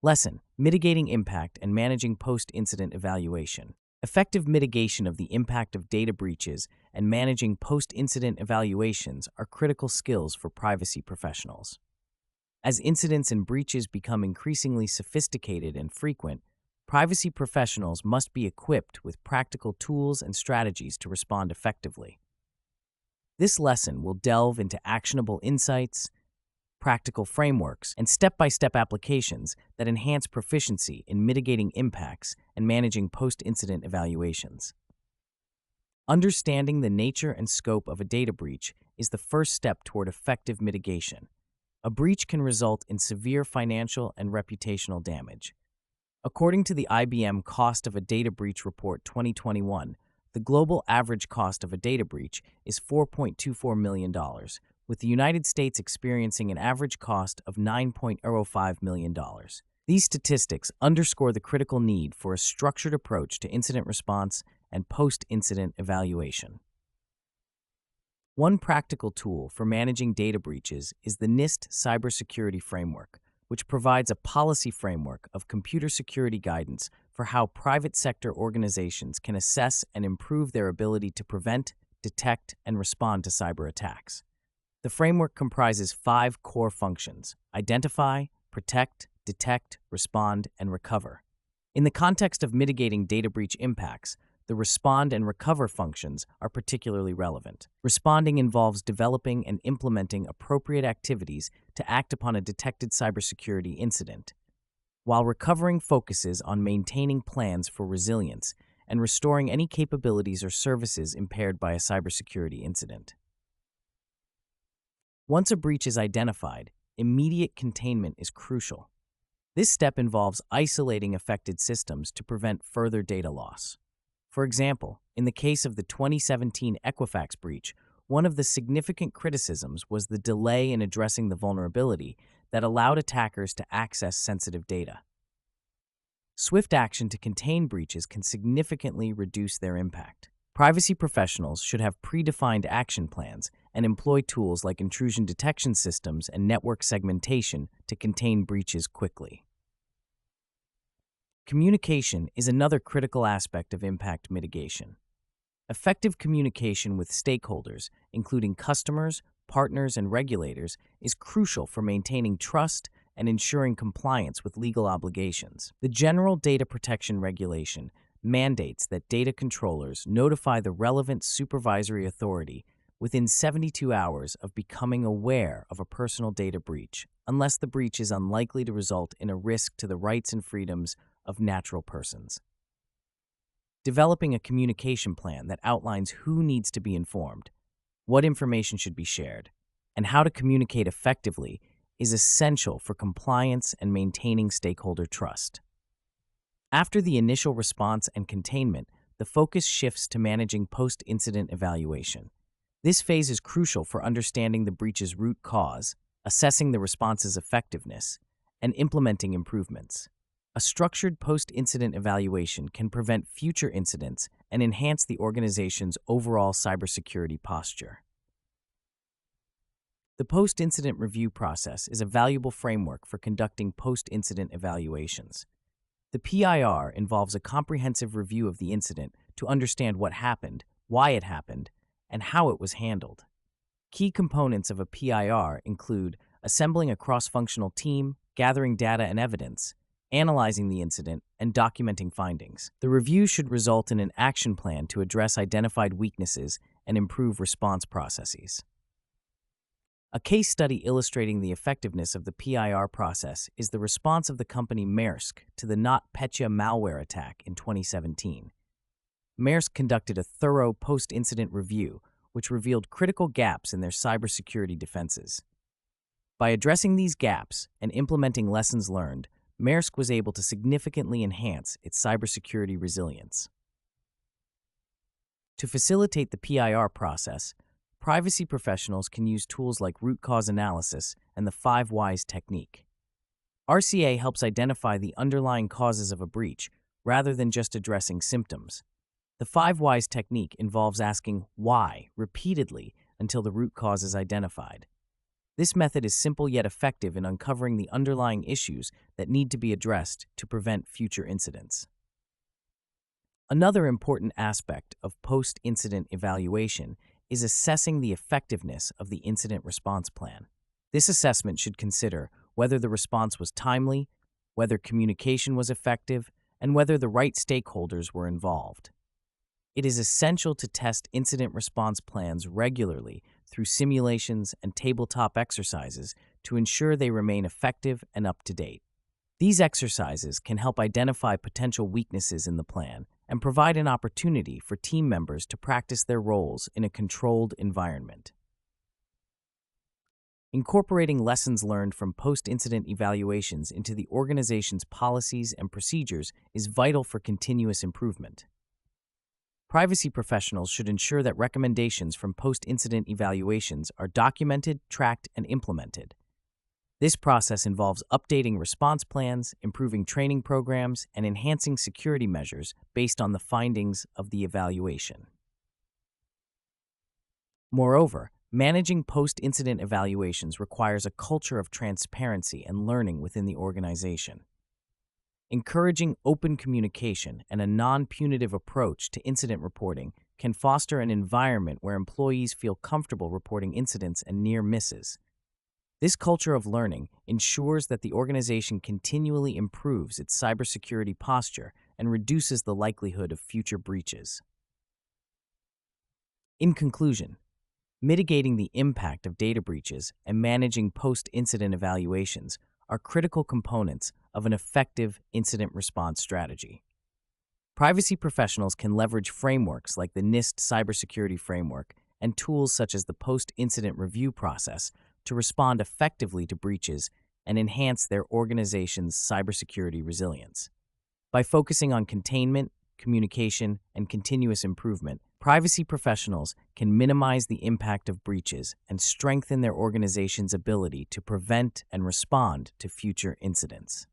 Lesson: Mitigating Impact and Managing Post-Incident Evaluation. Effective mitigation of the impact of data breaches and managing post-incident evaluations are critical skills for privacy professionals. As incidents and breaches become increasingly sophisticated and frequent, privacy professionals must be equipped with practical tools and strategies to respond effectively. This lesson will delve into actionable insights, practical frameworks, and step-by-step applications that enhance proficiency in mitigating impacts and managing post-incident evaluations. Understanding the nature and scope of a data breach is the first step toward effective mitigation. A breach can result in severe financial and reputational damage. According to the IBM Cost of a Data Breach Report 2021, the global average cost of a data breach is $4.24 million, with the United States experiencing an average cost of $9.05 million. These statistics underscore the critical need for a structured approach to incident response and post-incident evaluation. One practical tool for managing data breaches is the NIST Cybersecurity Framework, which provides a policy framework of computer security guidance for how private sector organizations can assess and improve their ability to prevent, detect, and respond to cyber attacks. The framework comprises 5 core functions: identify, protect, detect, respond, and recover. In the context of mitigating data breach impacts, the respond and recover functions are particularly relevant. Responding involves developing and implementing appropriate activities to act upon a detected cybersecurity incident, while recovering focuses on maintaining plans for resilience and restoring any capabilities or services impaired by a cybersecurity incident. Once a breach is identified, immediate containment is crucial. This step involves isolating affected systems to prevent further data loss. For example, in the case of the 2017 Equifax breach, one of the significant criticisms was the delay in addressing the vulnerability that allowed attackers to access sensitive data. Swift action to contain breaches can significantly reduce their impact. Privacy professionals should have predefined action plans and employ tools like intrusion detection systems and network segmentation to contain breaches quickly. Communication is another critical aspect of impact mitigation. Effective communication with stakeholders, including customers, partners, and regulators, is crucial for maintaining trust and ensuring compliance with legal obligations. The General Data Protection Regulation mandates that data controllers notify the relevant supervisory authority within 72 hours of becoming aware of a personal data breach, unless the breach is unlikely to result in a risk to the rights and freedoms of natural persons. Developing a communication plan that outlines who needs to be informed, what information should be shared, and how to communicate effectively is essential for compliance and maintaining stakeholder trust. After the initial response and containment, the focus shifts to managing post-incident evaluation. This phase is crucial for understanding the breach's root cause, assessing the response's effectiveness, and implementing improvements. A structured post-incident evaluation can prevent future incidents and enhance the organization's overall cybersecurity posture. The post-incident review process is a valuable framework for conducting post-incident evaluations. The PIR involves a comprehensive review of the incident to understand what happened, why it happened, and how it was handled. Key components of a PIR include assembling a cross-functional team, gathering data and evidence, analyzing the incident, and documenting findings. The review should result in an action plan to address identified weaknesses and improve response processes. A case study illustrating the effectiveness of the PIR process is the response of the company Maersk to the NotPetya malware attack in 2017. Maersk conducted a thorough post-incident review, which revealed critical gaps in their cybersecurity defenses. By addressing these gaps and implementing lessons learned, Maersk was able to significantly enhance its cybersecurity resilience. To facilitate the PIR process, privacy professionals can use tools like root cause analysis and the 5 whys technique. RCA helps identify the underlying causes of a breach rather than just addressing symptoms. The 5 whys technique involves asking why repeatedly until the root cause is identified. This method is simple yet effective in uncovering the underlying issues that need to be addressed to prevent future incidents. Another important aspect of post-incident evaluation is assessing the effectiveness of the incident response plan. This assessment should consider whether the response was timely, whether communication was effective, and whether the right stakeholders were involved. It is essential to test incident response plans regularly through simulations and tabletop exercises to ensure they remain effective and up to date. These exercises can help identify potential weaknesses in the plan and provide an opportunity for team members to practice their roles in a controlled environment. Incorporating lessons learned from post-incident evaluations into the organization's policies and procedures is vital for continuous improvement. Privacy professionals should ensure that recommendations from post-incident evaluations are documented, tracked, and implemented. This process involves updating response plans, improving training programs, and enhancing security measures based on the findings of the evaluation. Moreover, managing post-incident evaluations requires a culture of transparency and learning within the organization. Encouraging open communication and a non-punitive approach to incident reporting can foster an environment where employees feel comfortable reporting incidents and near misses. This culture of learning ensures that the organization continually improves its cybersecurity posture and reduces the likelihood of future breaches. In conclusion, mitigating the impact of data breaches and managing post-incident evaluations are critical components of an effective incident response strategy. Privacy professionals can leverage frameworks like the NIST Cybersecurity Framework and tools such as the post-incident review process to respond effectively to breaches and enhance their organization's cybersecurity resilience. By focusing on containment, communication, and continuous improvement, privacy professionals can minimize the impact of breaches and strengthen their organization's ability to prevent and respond to future incidents.